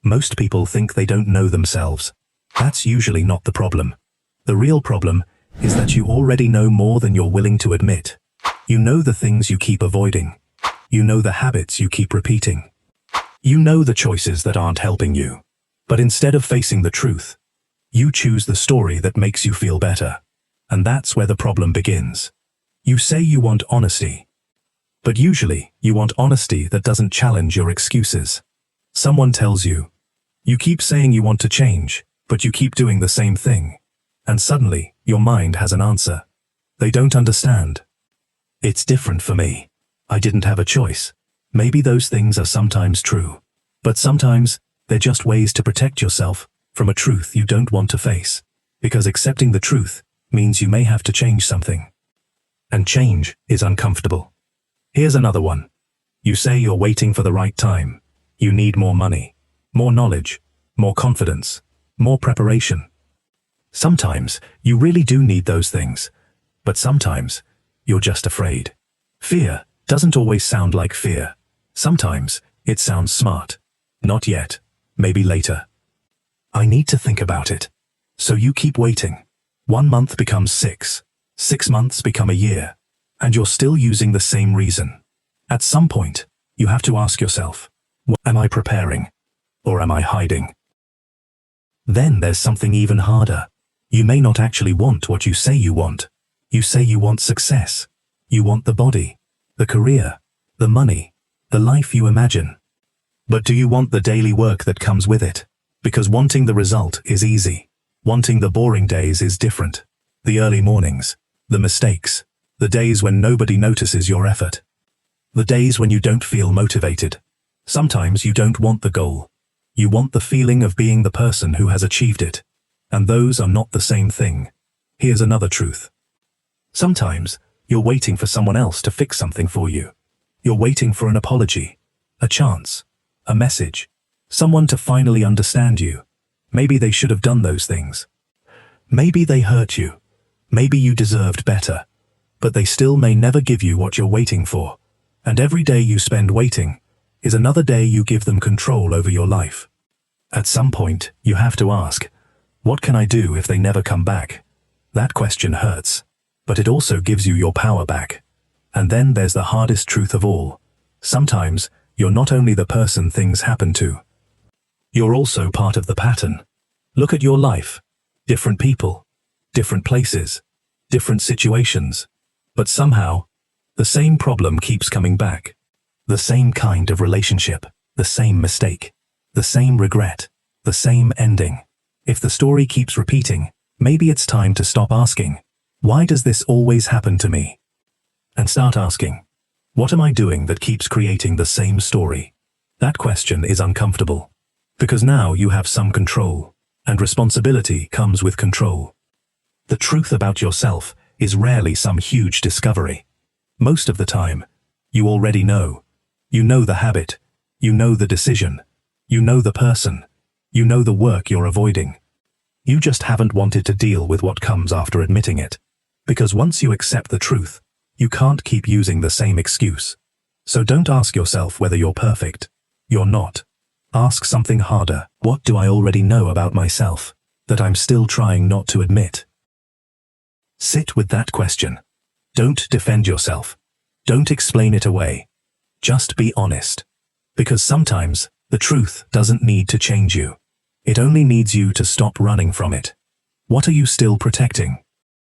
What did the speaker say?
Most people think they don't know themselves. That's usually not the problem. The real problem is that you already know more than you're willing to admit. You know the things you keep avoiding. You know the habits you keep repeating. You know the choices that aren't helping you. But instead of facing the truth, you choose the story that makes you feel better. And that's where the problem begins. You say you want honesty. But usually, you want honesty that doesn't challenge your excuses. Someone tells you, you keep saying you want to change, but you keep doing the same thing. And suddenly, your mind has an answer. They don't understand. It's different for me. I didn't have a choice. Maybe those things are sometimes true. But sometimes, they're just ways to protect yourself from a truth you don't want to face. Because accepting the truth means you may have to change something. And change is uncomfortable. Here's another one. You say you're waiting for the right time. You need more money, more knowledge, more confidence, more preparation. Sometimes you really do need those things, but sometimes you're just afraid. Fear doesn't always sound like fear. Sometimes it sounds smart. Not yet, maybe later. I need to think about it. So you keep waiting. 1 month becomes 6. 6 months become a year. And you're still using the same reason. At some point, you have to ask yourself, am I preparing? Or am I hiding? Then there's something even harder. You may not actually want what you say you want. You say you want success. You want the body, the career, the money, the life you imagine. But do you want the daily work that comes with it? Because wanting the result is easy. Wanting the boring days is different. The early mornings, the mistakes, the days when nobody notices your effort. The days when you don't feel motivated. Sometimes you don't want the goal. You want the feeling of being the person who has achieved it. And those are not the same thing. Here's another truth. Sometimes you're waiting for someone else to fix something for you. You're waiting for an apology, a chance, a message, someone to finally understand you. Maybe they should have done those things. Maybe they hurt you. Maybe you deserved better. But they still may never give you what you're waiting for. And every day you spend waiting is another day you give them control over your life. At some point, you have to ask, what can I do if they never come back? That question hurts, but it also gives you your power back. And then there's the hardest truth of all. Sometimes, you're not only the person things happen to. You're also part of the pattern. Look at your life. Different people, different places, different situations. But somehow, the same problem keeps coming back. The same kind of relationship, the same mistake, the same regret, the same ending. If the story keeps repeating, maybe it's time to stop asking, why does this always happen to me? And start asking, what am I doing that keeps creating the same story? That question is uncomfortable. Because now you have some control, and responsibility comes with control. The truth about yourself is rarely some huge discovery. Most of the time, you already know. You know the habit. You know the decision. You know the person. You know the work you're avoiding. You just haven't wanted to deal with what comes after admitting it. Because once you accept the truth, you can't keep using the same excuse. So don't ask yourself whether you're perfect. You're not. Ask something harder. What do I already know about myself that I'm still trying not to admit? Sit with that question. Don't defend yourself. Don't explain it away. Just be honest. Because sometimes, the truth doesn't need to change you. It only needs you to stop running from it. What are you still protecting?